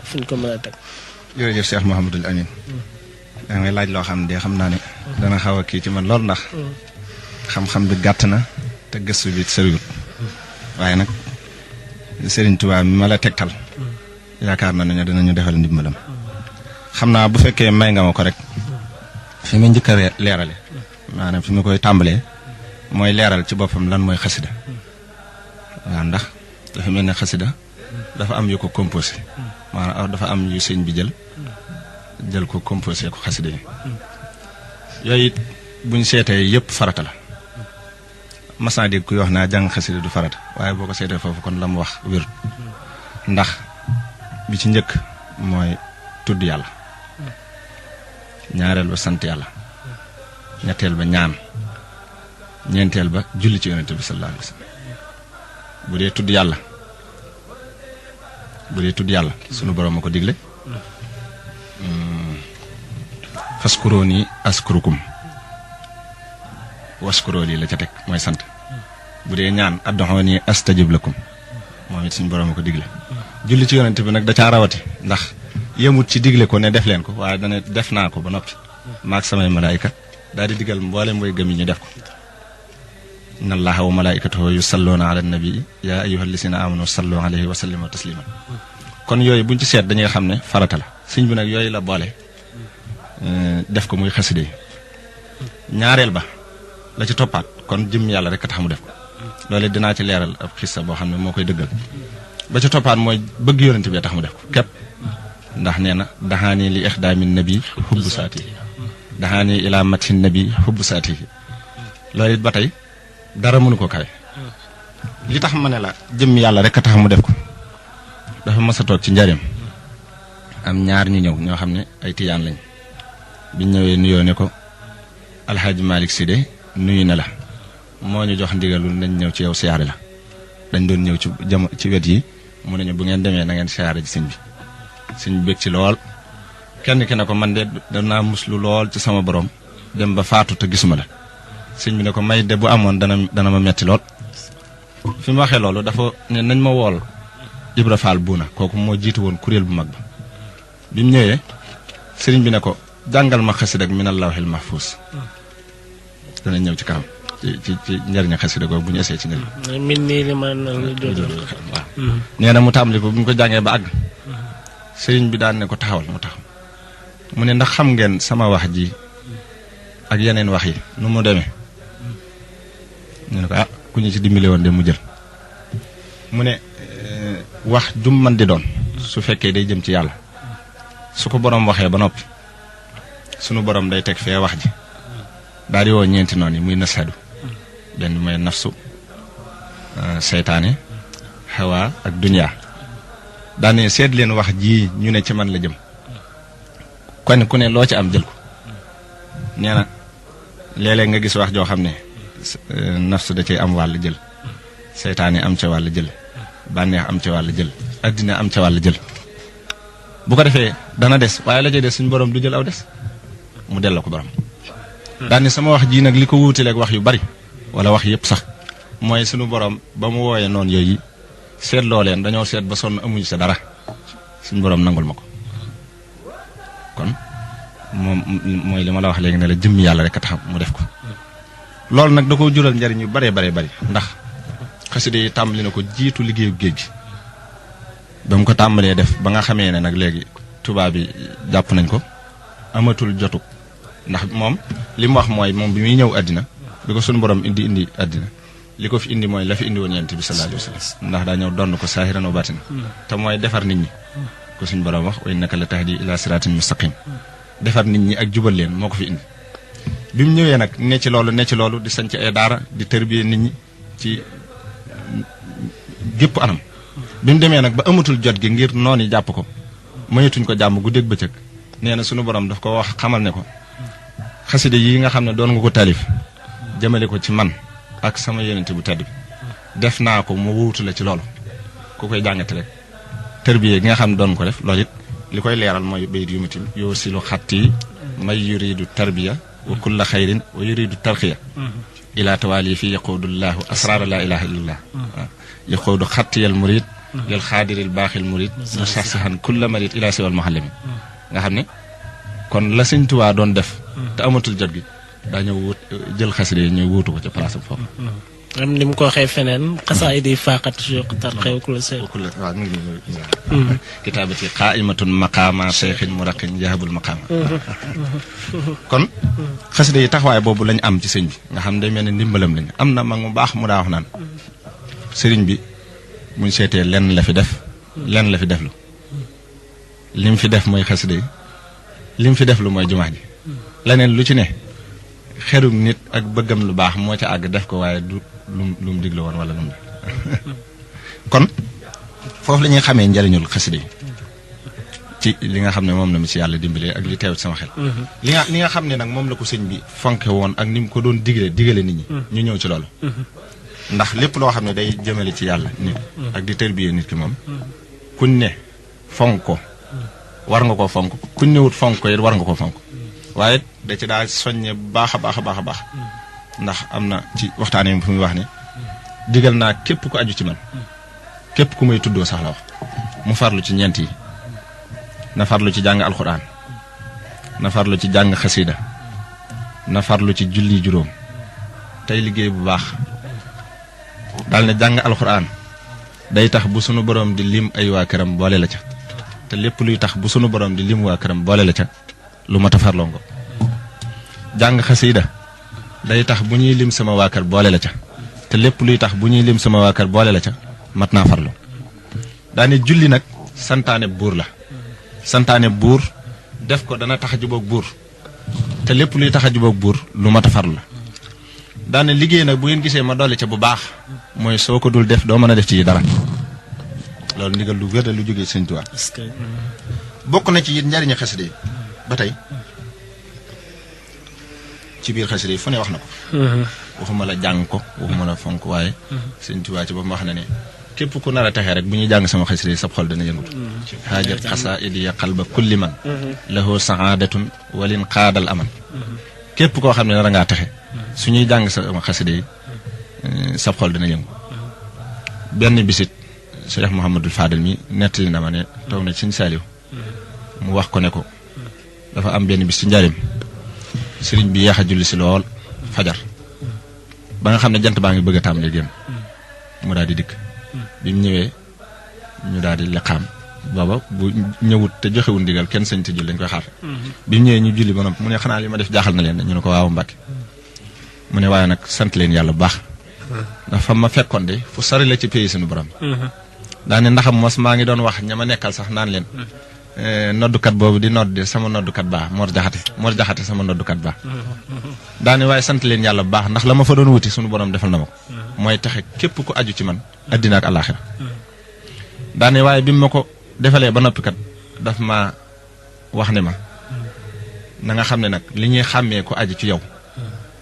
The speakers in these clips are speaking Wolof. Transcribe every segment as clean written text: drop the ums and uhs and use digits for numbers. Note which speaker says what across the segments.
Speaker 1: fi ñu ko mën a teg.
Speaker 2: jërëjëf Cheikh Mouhamadul Amin. da ngay laaj loo xam ne xam naa ne. dana xaw a kii ci man lool ndax. xam-xam bi gàtt na te gëstu bi soriwut. waaye nag Serigne Touba mi ma la tegtal. yaakaar na ne dinañu defal ndimbalam. xam naa bu fekkee may nga ma ko rek. fi ma njëkk a leerale. maanaam fi ma koy tàmbalee. mooy leeral ci boppam lan mooy xasida. waaw ndax dafa mel ne xasida dafa am yu ko composé. maanaam dafa am yu sëñ bi jël ko composé ko xasida yi. yooyu it buñ seetee yëpp farata la. mas naa dégg kuy wax naa jàng xasida du farata waaye boo ko seetee foofu kon la mu wax wér. ndax bi ci njëkk mooy tudd yàlla. ñaareel ba sant yàlla. ñetteel ba ñaan. ñeenteel ba julli ci yonent bi sallallahu alayhi wa sallam. bu dee tudd yàlla sunu borom a ko digle. faskurooni askurukum waskurooni la ca teg mooy sant. bu dee ñaan adduhooni astajib lakum moom it suñu borom a ko digle. julli ci yonent bi nag da caa rawati ndax yemut ci digle ko ne def leen ko waaye dana def naa ko ba noppi. maag samay malaayika daal di digal mboolem mooy gëm yi ñu def ko. inna allaha wa malaikatahu yusalluuna ala nabi yaa ayyuha alladina amanu sallu alayhi wa sallimu tasliman. kon yooyu buñ ci seet dañuy xam ne farata la sëñ bi nag yooyu la boole def ko muy xaside yi. ñaareel ba la ci toppaat kon jëm yàlla rek a tax mu def ko. loolu dinaa ci leeral ab xissa boo xam ne moo koy dëggal. ba ci toppaat mooy bëgg yonent bi tax mu def ko képp. ndax nee na daxaani li ixdaami nabi xubbu saati daxaani ilaa matin nabi xubbu saati loolu it ba tey dara mënu ko kawe. li tax ma ne la jëm yàlla rek a tax mu def ko dafa mas a toog ci njariñ am ñaar ñu ñëw ñoo xam ne ay tiyaan lañ biñ ñëwee nuyoo ne ko alxaaji Malick Sy de nuyu na la moo ñu jox ndigalul nañ ñëw ci yow siyaare la dañ doon ñëw ci wet yi mu ne ñu bu ngeen demee na ngeen siyaare ji sëñ bi sëñ bi bég ci lool kenn ki ne ko man de danaa muslu lool ci sama borom dem ba faatu te gisuma la sëñ bi ne ko may de bu amoon dana ma metti lool. fi mu waxee loolu dafa ne nañ ma wool Ibra Fall Buuna kooku moo jiitu woon kuréel bu mag ba bi mu ñëwee sëriñ bi ne ko jàngal ma xasida ak minal lawhil mahfuus danañ ñëw ci kanam ci njëriñu xasida googu bu ñu essayé ci njëriñ.
Speaker 1: min nii li man
Speaker 2: waaw. nee na mu tàmbali ko bu ñu ko jàngee ba àgg. sëriñ bi daan ne ko taxawal mu taxaw mu ne ndax xam ngeen sama wax ji ak yeneen wax yi nu mu demee. ñu ne ko ah ku ñu ci dimbale woon de mu jël. mu ne wax jum man di doon su fekkee day jëm ci yàlla su ko borom waxee ba noppi sunu borom day teg fee wax ji daal di woo ñeenti noonu yi muy nasadu benn mooy nafsu seytaane xawa ak dunya daane seet leen wax ji ñu ne ci man la jëm kon ku ne loo ci am jël ko nee na léeg-léeg nga gis wax joo xam ne nafsu da cay am wàll jël seytaane am ca wàll jël bànneex am ca wàll jël addina am ca wàll jël bu ko defee dana des waaye la cay des suñu borom du jël aw des mu delloo ko borom daane sama wax ji nag li ko wuutaleeg wax yu bari wala wax yëpp sax mooy suñu borom ba mu wooyee noonu yooyu seet loo leen dañoo seet ba sonn amuñu sa dara suñu borom nangul ma ko kon moom mooy li ma la wax léegi ne la jëmm yàlla rek a tax mu def ko. loolu nag da ko jural njariñ yu baree bari ndax xasida yi tàmbali na ko jiitu liggéeyu géej gi ba mu ko tàmbalee def ba nga xamee ne nag léegi tubaab bi jàpp nañ ko amatul jotu ndax moom li mu wax mooy moom bi muy ñëw àddina bi ko suñu borom indi àddina li ko fi indi mooy la fi indi woon yonent bi sallallahu alayhi wa sallam ndax daa ñëw donn ko saahiran wa baatin te mooy defar nit ñi ko suñu borom wax wa innaka la tahdi ila siratin mustaqim defar nit ñi ak jubal leen moo ko fi indi. bi mu ñëwee nag ne ci loolu di sanc ay daara di tërbiyee nit ñi ci gépp anam bi mu demee nag ba amatul jot gi ngir noonu jàpp ko mayatuñ ko jàmm guddeeg bëccëg nee na sunu borom daf ko wax xamal ne ko xaside yi nga xam ne doon nga ko taalif jëmale ko ci man ak sama yonent bu tedd bi def naa ko mu wuutu la ci loolu ku koy jàngate rek tërbiyee gi nga xam ne doon ko def loolu it li koy leeral mooy bayit yu mutim yoo silu xatti may yuridu tarbiya wa kulla xayrin wa yuridu tarxiya ila tawaali fi yaquudullahu asraara la ilaha illallah yaquudu xattiyal murid lil xaadiril baaxil murid mu sax saxan kulla marid ila siwal muhallimi nga xam ne kon la sëñ Tuubaa doon def te amatul jot gi daa ñëw wut jël xasida yi ñëw wuutu ko ca place am foofu
Speaker 1: am ni mu ko waxee feneen xasaayid yi faaxat suuq tar xew ku la see
Speaker 2: waaw mu ngi kitaabati qaa'imatun maqaama seexin muraqin jahabul maqaama kon xasida yi taxawaay boobu lañ am ci sëñ bi nga xam day mel ne ndimbalam lañ am na mag mu baax mu daa wax naan sëriñ bi muñ seetee lenn la fi def lenn la fi def lu lim fi def mooy xasida yi lim fi def lu mooy jumaa ji leneen lu ci ne xerum nit ak bëggam lu baax moo ca àgg def ko waaye du lu mu diglu woon wala lu mu kon foofu la ñuy xamee njëriñul xasida yi ci li nga xam ne moom la mu ci yàlla dimbalee ak li teew ci sama xel li nga xam ne nag moom la ko sëñ bi fonke woon ak ni mu ko doon digale nit ñi ñu ñëw ci loolu ndax lépp loo xam ne day jëmale ci yàlla nit ak di tërbiyee nit ki moom kuñ ne fonk ko war nga koo fonk kuñ ne wut fonk ko it war nga koo fonk waaye da ci daa soññe bu baax a baax a baax a baax ndax am na ci waxtaanee fu muy wax ne digal naa képp ku aju ci man képp ku may tuddoo sax la wax mu farlu ci ñeent yi na farlu ci jàng alxuraan na farlu ci jàng xasida na farlu ci julli juróom tey liggéey bu baax daal ne jàng alxuraan day tax bu sunu borom di lim ay waa këram boole la ca te lépp luy tax bu sunu borom di lim waa këram boole la ca lu mat a farloo ngo jàng xasida day tax bu ñuy lim sama waa kër boole la ca te lépp luy tax bu ñuy lim sama waa kër boole la ca mat naa farlu daane julli nag santaane buur la santaane buur def ko dana tax a jubóog buur te lépp luy tax a jubóog buur lu mat a farlu la daane liggéey nag bu ngeen gisee ma dolli ca bu baax mooy soo ko dul def doo mën a def ci dara loolu ndigal lu wér lu jógee Sëñ Tuubaa bokk na ci it njariñu xasida yi ba tey ci biir xasida yi fu ne wax na ko waxuma la jàng ko waxuma la fonk waaye Sëñ Tuubaa ci boppam wax na ne képp ku nar a texee rek bu ñuy jàng sama xasida yi sab xol dana yëngutu xaajat xasaa'idi ya qalba kulli man lahu sa'aadatun walin qaadal aman képp koo xam ne nar a ngaa texe su ñuy jàng sama xasida yi sab xol dana yëngu benn bisit Cheikh Mouhamadul Fadel mi nettali na ma ne toog na ci Sëñ Saaliw mu wax ko ne ko dafa am benn bis ci njaarim sëriñ bi yeex a julli si lool fajar ba nga xam ne jant baa ngi bëgg a tàmbalee génn mu daal di dikk bi mu ñëwee ñu daal di liqaam booba bu ñëwut te joxewul ndigal kenn sañ te julli dañ koy xaar bi mu ñëwee ñu julli ba noppi mu ne xanaa li ma def jaaxal na leen ñu ne ko waaw Mbàkke mu ne waaye nag sant leen yàlla bu baax ndax fa ma fekkoon de fu sori la ci pays suñu borom daane ndaxam mos maa ngi doon wax ña ma nekkal sax naan leen noddukat boobu di nodd sama noddukat baa Mor Jaxate sama noddukat baa daane waaye sant leen yàlla bu baax ndax la ma fa doon wuti suñu borom defal na ma ko mooy taxe képp ku aju ci man addina ak àllaaxira daane waaye bi ma ko defalee ba noppi kat daf ma wax ne ma na nga xam ne nag li ñuy xàmmee ko aju ci yow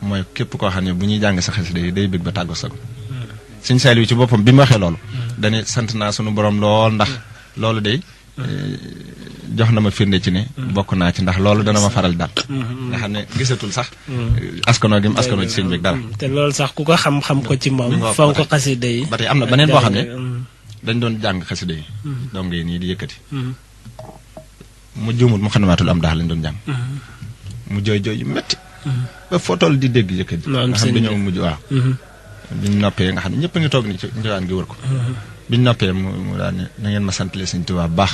Speaker 2: mooy képp koo xam ne bu ñuy jàng sa xasida day bëgg ba tàggoo sago Sëñ Saaliw ci boppam bi mu waxee loolu dane sant naa sunu borom lool ndax loolu day jox na ma firnde ci ne bokk naa ci ndax loolu dana ma faral daal nga xam ne gisatul sax askanoo gi mu askanoo ci sëñ bi dara
Speaker 1: te loolu sax ku ko xam ko ci moom fonk ko xasida yi
Speaker 2: ba tey am na beneen boo xam ne dañ doon jàng xasida yi donc yi nii di yëkkati mu juumut mu xanamaatul am daal lañ doon jàng mu jooy yu metti ba foo toll di dégg yëkkati nga xam dañoo mujj waaw biñ noppee nga xam ne ñëpp a ngi toog ni ci njëwaan gi wër ko biñ noppee mu daal ne na ngeen ma santale Sëñ Tuubaa baax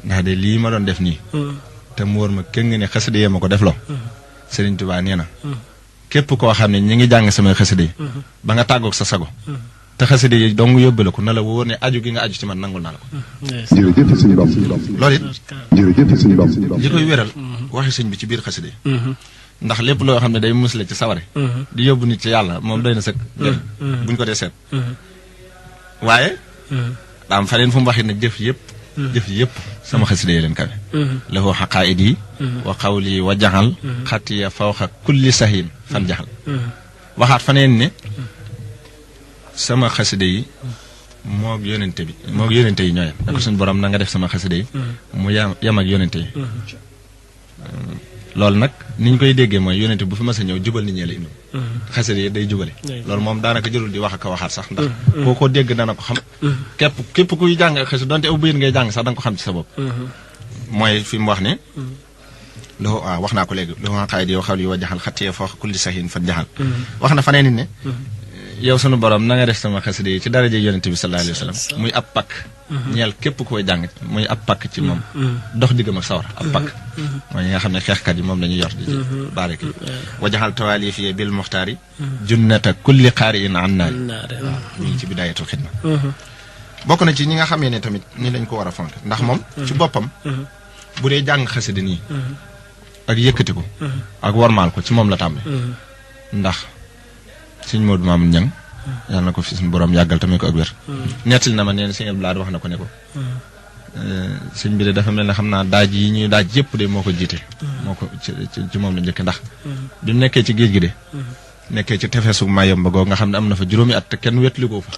Speaker 2: ndax de lii ma doon def nii te mu wër ma kéng ne xasida yi ma ko def loo Sëriñ Tuubaa nee na képp koo xam ne ñi ngi jàng samay xasida yi ba nga tàggoog sa sago te xasida yi dong yóbbale ko na la wóor ne aju gi nga aju ci man nangul naa la ko
Speaker 3: jërëjëf sëñ Bam
Speaker 2: loolu it
Speaker 3: jërëjëf sëñ Bam
Speaker 2: li koy wéral waxi sëñ bi ci biir xasida yi ndax lépp loo xam ne day musle ci saware di yóbbu nit ci yàlla moom doy na sëkk buñ ko dee seet waaye daa am faneen fu mu waxee ne jëf yëpp sama xasida yi leen kawe lahu xaqaa'id yi wa xawli wa jaxal xatiya fawxa kulli sahin fan jaxal waxaat faneen ne sama xasida yi moog yonente yi ñooyam da ko suñ borom na nga def sama xasida yi mu yam ak yonente yi loolu nag ni ñu koy déggee mooy yonente bu fi mas a ñëw jubal nit ñee la indi xasida yi day jubale loolu moom daanaka jërul di wax ak a waxaat sax ndax koo ko dégg dana ko xam képp kuy jàng ak xasida donte aw bayit ngay jàng sax da nga ko xam ci sa bopp mooy fi mu wax ne loo waaw wax naa ko léegi loo xaay di yow xaw li wa jaxal xattiyee foo kulli sahin fa jaxal wax na faneen ne yow sunu borom na nga def sama xasida yi ci daraja yonente bi sallallahu alayhi wa sallam muy ab pakk ñeel képp koy jàng muy ab pakk ci moom dox diggam ak sawara ab pakk mooy ñi nga xam ne xeexkat yi moom la ñuy yor di baare ki wajaxal tawaalif yi bil muxtaari junnata kulli qaari in an naari waaw ñu ngi ci bidaayatul xidma bokk na ci ñi nga xamee ne tamit ni lañ ko war a fonk ndax moom ci boppam bu dee jàng xasida nii ak yëkkati ko ak warmaal ko ci moom la tàmbali ndax sëñ Modou Mamoun Niang yàlla na ko fi suñu borom yàggal tamit ko ak wér nettali na ma nee na sëñ Abdoulaye wax na ko ne ko sëñ bi de dafa mel ne xam naa daaj yi ñuy daaj yëpp de moo ko jiite moo ko ci moom la njëkk ndax bi mu nekkee ci géej gi de nekkee ci tefesu Mayomba googu nga xam ne am na fa juróomi at te kenn wetli ko fa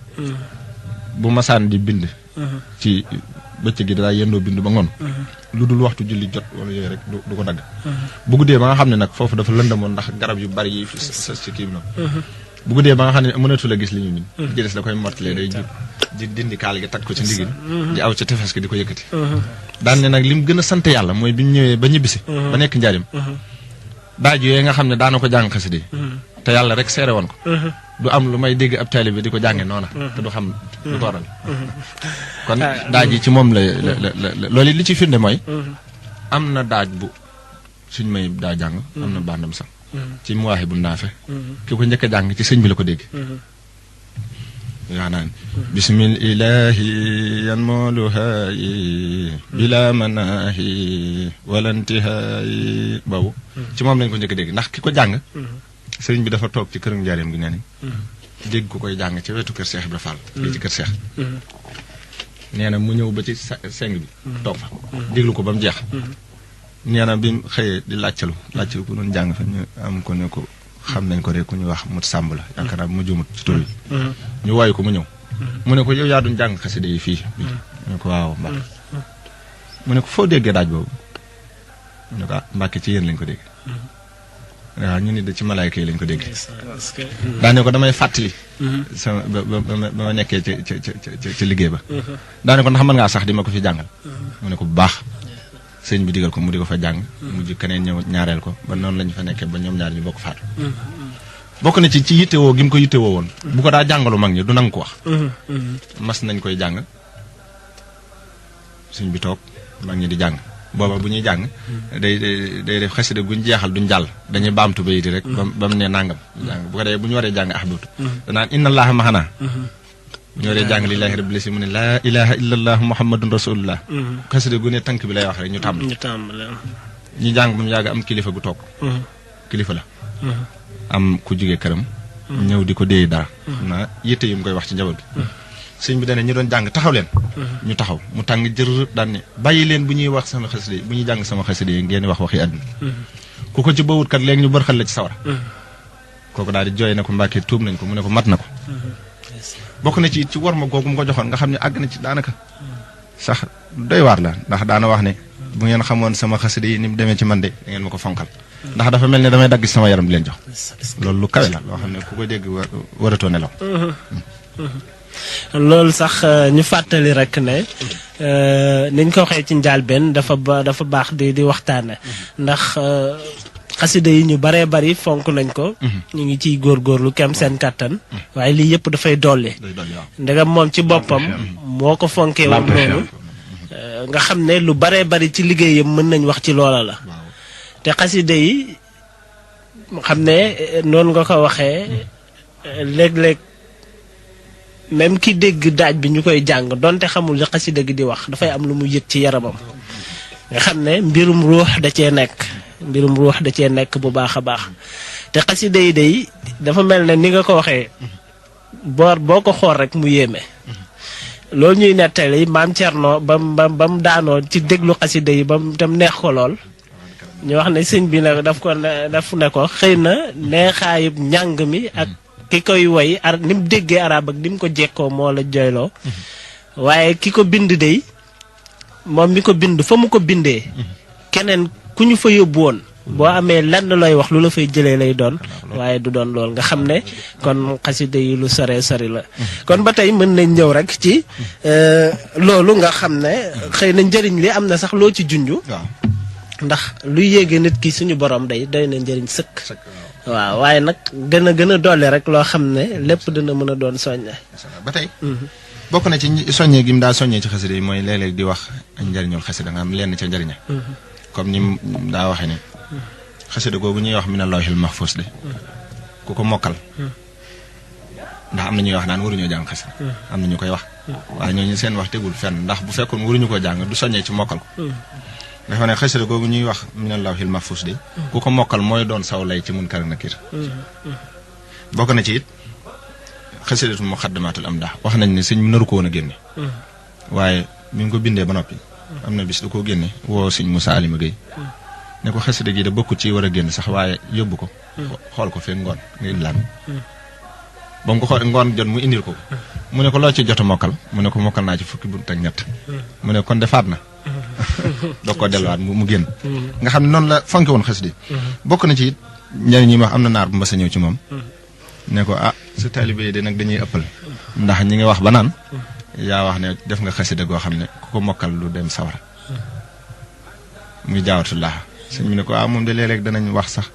Speaker 2: bu masaan di bind ci bëccëg gi daa yendoo bind ba ngoon lu dul waxtu julli jot wala yooyu rek du ko dagg bu guddee ba nga xam ne nag foofu dafa lëndamoon ndax garab yu bari yi fi sës ci kii bi noonu bu guddee ba nga xam ne mënatul a gis li ñu min ci des da koy mottalee day jub di dindi kaal gi tag ko ci ndigin di aw ca tefes gi di ko yëkkati daan ne nag li mu gën a sant yàlla mooy bi ñu ñëwee ba ñibbisi ba nekk njaarim daaj yooyu nga xam ne daana ko jàng xasida yi te yàlla rek seere woon ko du am lu may dégg ab taalibe bi di ko jànge noona te du xam lu ko waral kon daaj yi ci moom la loolu li ci firnde mooy am na daaj bu suñ may daa jàng am na bandam sax ci muwaaxi bu naafe ki ko njëkk a jàng ci sëñ bi la ko dégg yaa naan bismil ilahi yan mooluhaayi bila manaahi walantihaayi boobu ci moom lañ ko njëkk a dégg ndax ki ko jàng sëriñ bi dafa toog ci këram njaareem gi nee nañ dégg ku koy jàng ci wetu kër Cheikh Ibra Fall fii ci kër Cheikh nee na mu ñëw ba ci seng bi toog fa déglu ko ba mu jeex nee na bi mu xëyee di laajtalu ku doon jàng fa ñu am ko ne ko xam nañ ko rek ku ñu wax mut sàmb la yaakaar naa bu ma juumut ci tur bi ñu wooyu ko mu ñëw mu ne ko yow yaa duñ jàng xasida yi fii mu ne ko waaw Mbàkke mu ne ko foo déggee daaj boobu mu ne ko ah Mbàkke ci yéen lañ ko dégg waaw ñu ni de ci malaayka yi lañ ko dégg daane ko damay fàttali sama ba ma nekkee ci liggéey ba daane ko ndax mën ngaa sax di ma ko fi jàngal mu ne ko bu baax sëñ bi digal ko mu di ko fa jàng mujj keneen ñëw ñaareel ko ba noonu lañu fa nekkee ba ñoom ñaar ñu bokk faatu bokk na ci yittewoo gi mu ko yittewoo woon bu ko daa jàngalu mag ñi du nangu ko wax mas nañ koy jàng sëñ bi toog mag ñi di jàng booba bu ñuy jàng day def xasida guñ jeexal duñ jàll dañuy baamtu bayiti rek ba mu ne nangam jàng bu ko dee bu ñu waree jàng ahbatu danaan inna allaha maxanaa bu ñu waree jàng lillahi rabbil alamin mu ne laa ilaha illa allah muhammadun rasulullah xasida gu ne tànk bi lay wax rek ñu tàmbali ñu jàng ba mu yàgg am kilifa gu toog kilifa la am ku jógee këram ñëw di ko déey dara na yitte yi mu koy wax ci njaboot gi sëñ bi dane ñu doon jàng taxaw leen ñu taxaw mu tàng jër daan ne bàyyi leen bu ñuy wax sama xasida yi bu ñuy jàng sama xasida yi ngeen wax waxi àdduna ku ko ci bawut kat léegi ñu bërxal la ci sawara kooku daal di jooy na ko Mbàkke tuub nañ ko mu ne ko mat na ko bokk na ci war ma googu mu ko joxoon nga xam ne àgg na ci daanaka sax doy waar la ndax daana wax ne bu ngeen xamoon sama xasida yi ni mu demee ci man de da ngeen ma ko fonkal ndax dafa mel ne damay dagg sama yaram di leen jox loolu lu kawe la loo xam ne ku ko dégg waratoo nelaw
Speaker 1: loolu sax ñu fàttali rek ne niñ ko waxee ci njàlbeen dafa baax di waxtaane ndax xasida yi ñu baree bari fonk nañ ko ñu ngi ciy góorgóorlu kem seen kàttan waaye lii yëpp dafay dolli ndegam moom ci boppam moo ko fonkee woon noonu nga xam ne lu baree bari ci liggéeyam mën nañ wax ci loola la te xasida yi xam ne noonu nga ko waxee léeg-léeg même ki dégg daaj bi ñu koy jàng donte xamul li xasida gi di wax dafay am lu mu yëg ci yaramam nga xam ne mbirum ruux da cee nekk bu baax a baax te xasida yi day dafa mel ne ni nga ko waxee boo ko xool rek mu yéeme loolu ñuy nettali maam Cerno ba mu daanoo ci déglu xasida yi ba mu tam neex ko lool ñu wax ne sëñ bi nag daf ne ko xëy na neexaayub njàng mi ak ki koy woy ni mu déggee arab ak ni mu ko jekkoo moo la joyloo waaye ki ko bind dey moom mi ko bind fa mu ko bindee keneen ku ñu fa yóbbu woon boo amee lenn looy wax lu la fay jëlee lay doon waaye du doon lool nga xam ne kon xasida yi lu sore sori la kon ba tey mën nañ ñëw rek ci loolu nga xam ne xëy na njëriñ li am na sax loo ci junju ndax luy yéege nit ki suñu borom doy na njëriñ sëkk waaw waaye nag gën a dolli rek loo xam ne lépp dina mën a doon soññe
Speaker 2: ba tey bokk na ci soññee gi mu daa soññee ci xasida yi mooy léeg-léeg di wax njëriñul xasida nga am lenn ca njëriña comme ni daa waxee ne xasida googu ñuy wax min Allahil mahfuz de ku ko mokkal ndax am na ñuy wax naan waruñoo jàng xasida am na ñu koy wax waaye ñooñu seen wax tegul fenn ndax bu fekkoon waruñu koo jàng du soññee ci mokkal ko dafa ne xasida googu ñuy wax min Allahil mahfuz de ku ko mokkal mooy doon saw lay ci Munkar ak Nakiir bokk na ci it xasidatu muqaddamatul amdah wax nañ ne sëñ naru ko woon a génne waaye mi ngi ko bindee ba noppi am na bis du ko génne woo sëñ Moussa Alima Gueye ne ko xasida gi da bokkut ci war a génn sax waaye yóbbu ko xool ko fee ngoon nga indilaat ba mu ko xool ngoon jot mu indil ko mu ne ko loo ci jot a mokkal mu ne ko mokkal naa ci fukki bunt ak ñett mu ne kon defaat na doo ko delluwaat mu génn nga xam ne noonu la fonke woon xasida bokk na ci it njëriñ ñi wax am na naar bu mbasa ñëw ci moom ne ko sa taalibe yi de nag dañuy ëppal ndax ñi ngi wax ba naan yaa wax ne def nga xasida goo xam ne ku ko mokkal lu dem sawara muy jaawatullah sëñ bi ne ko moom de léeg-léeg danañ wax sax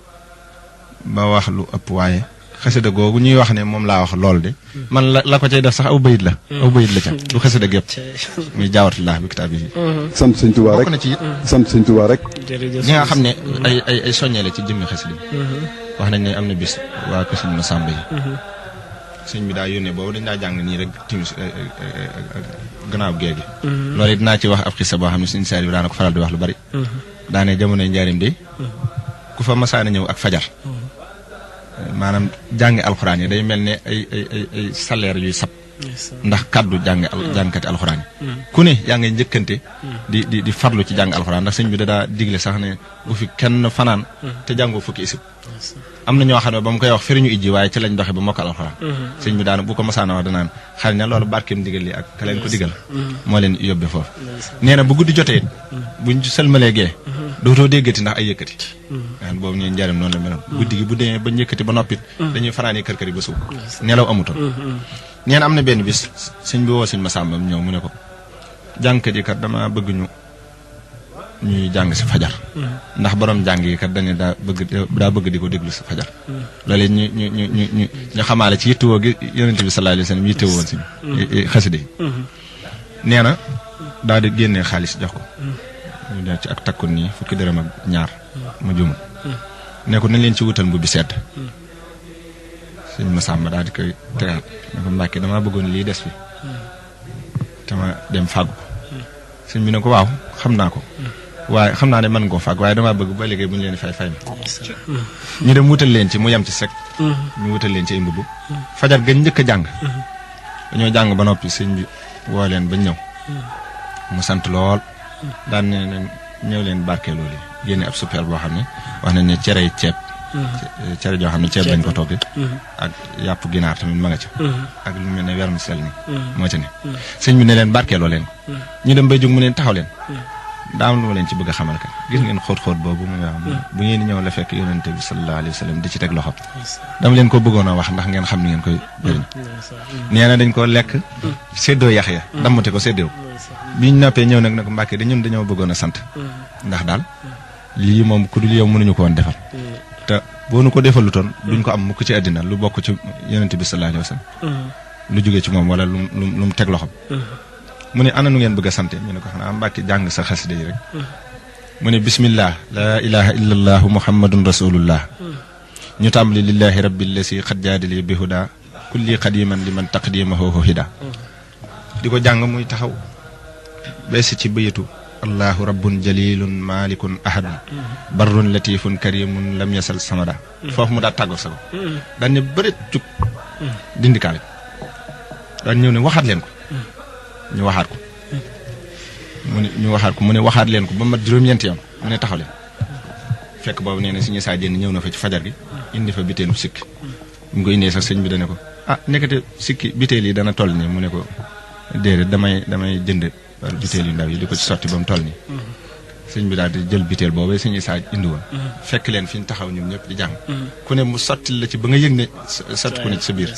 Speaker 2: ba wax lu ëpp waaye xasida googu ñuy wax ne moom laa wax lool de man la ko cay def sax aw bayit la ca du xasida gépp muy jaawatullah bi kitaab yi
Speaker 3: sant sëñ Tuubaa rek
Speaker 2: bokk na ci it
Speaker 3: sant sëñ Tuubaa rek
Speaker 2: ñi nga xam ne ay soññee la ci jëmmi xasida wax nañ ne am na bis waa ko sëñ Masamba yi sëñ bi daa yónnee boobu dañ daa jàng nii rek timis gannaaw géej gi loolu dinaa ci wax ab xisa boo xam ne sëñ Saaliw daana ko faral di wax lu bari daane jamonoy njaarim de ku fa masaana ñëw ak fajar maanaam jàngi alxuraan yi day mel ne ay salaire yuy sab ndax kaddu jàngkati alxuraan yi ku ne yaa ngay njëkkante di farlu ci jàng alxuraan ndax sëñ bi da daa digle sax ne bu fi kenn fanaan te jàngoo fukki isib am na ñoo xam ne ba mu koy wax firiñu ijji waaye ci lañ doxe ba mokkal alxuraan sëñ bi daana bu ko masaana wax danaan xal na loolu barkeem digal li ak ka leen ko digal moo leen yóbbe foofu nee na bu guddi jotee buñ sëlmalee gee dootoo déggati ndax ay yëkkati nga boobu ñuy njariñ noonu la meloon guddi gi bu demee ba njëkkati ba noppit dañuy fanaani kër-kër yi ba suuf nelaw amutoon nee na am na benn bis sëñ bi woo sëñ Masamba ñëw mu ne ko jàngkat yi kat dama bëgg ñuy jàng si fajar ndax borom jàng yi kat dañu daa bëgg di ko déglu si fajar loolu ñu xamaale ci yittewoo gi yonent bi sallallahu alayhi wasallam yittewoo woon si xasida yi nee na daal di génnee xaalis jox ko ñu dee ci ak takkun nii fukki dërëm ak ñaar ma jumul ne ko nañ leen ci wutal mbubbi sedd sëñ Masamba daal di koy tegaat ne ko Mbàkke damaa bëggoon lii des fi te ma dem fàggu sëñ bi ne ko waaw xam naa ko waaye xam naa ne mën nga koo fàgg waaye damaa bëgg ba léegi bu ñu leen fay ma ñu dem wutal leen ci mu yem ci sec ñu wutal leen ci ay mbubb fajar gañ njëkk a jàng dañoo jàng ba noppi sëñ bi woo leen ba ñëw mu sant lool daan ne leen ñëw leen barkeeloo li génne ab super boo xam ne wax nañ ne cerey ceeb cere joo xam ne ceeb lañ ko togge ak yàpp ginaar tamit ma nga ca ak lu mel ne vermicelle ni moo ca ne sëñ bi ne leen barkeeloo leen ko ñu dem bay jóg mu leen taxaw leen daa am lu ma leen ci bëgg a xamal kat gis ngeen xóot-xóot boobu muy wax bu ngeen di ñëw la fekk yonente bi sallallahu alayhi wa sallam di ci teg loxo dama leen ko bëggoon a wax ndax ngeen xam ni ngeen koy jëriñ nee na dañ ko lekk séddoo yax ya dammate ko séddoo biñ noppee ñëw nag ne ko Mbàkke de ñun dañoo bëggoon a sant ndax daal lii moom ku dul yow mënuñu ko woon defal te boo nu ko defalutoon duñ ko am mukk ci àddina lu bokk ci yonente bi sallallahu alayhi wa sallam lu jógee ci moom wala lu mu teg loxo mu ne ana nu ngeen bëgg a sante ñu ne ko xanaa Mbàkke jàng sa xasida yi rek mu ne bismillah laa ilaha illa allahu muhammadun rasulullah ñu tàmbali lillahi rabbil lasi xad jaadali bi huda kulli qadiman liman taqdimahu hida di ko jàng muy taxaw beesi ci bëyatu allahu rabbun jalilun malikun ahadun barrun latifun karimun lam yasal samada foofu mu daa tàggoo sago daan ne bërit jug dindikaale daan ñëw ne waxaat leen ko ñu waxaat ko mu ne waxaat leen ko ba mat juróom-ñeenti yoon mu ne taxaw leen fekk boobu nee na suñu saa jénn ñëw na fa ci fajar gi indi fa biteelu sikki bu ñu ko indee sax sëñ bi dane ko nekkate sikki biteel yi dana toll nii mu ne ko déedéet damay jënd biteel yu ndaw yi di ko ci sotti ba mu toll nii sëñ bi daal di jël biteel boobee sëñ Isaa indi woon fekk leen fi ñu taxaw ñoom ñëpp di jàng ku ne mu sotti la ci ba nga yëg ne sotti ko ne ci sa biir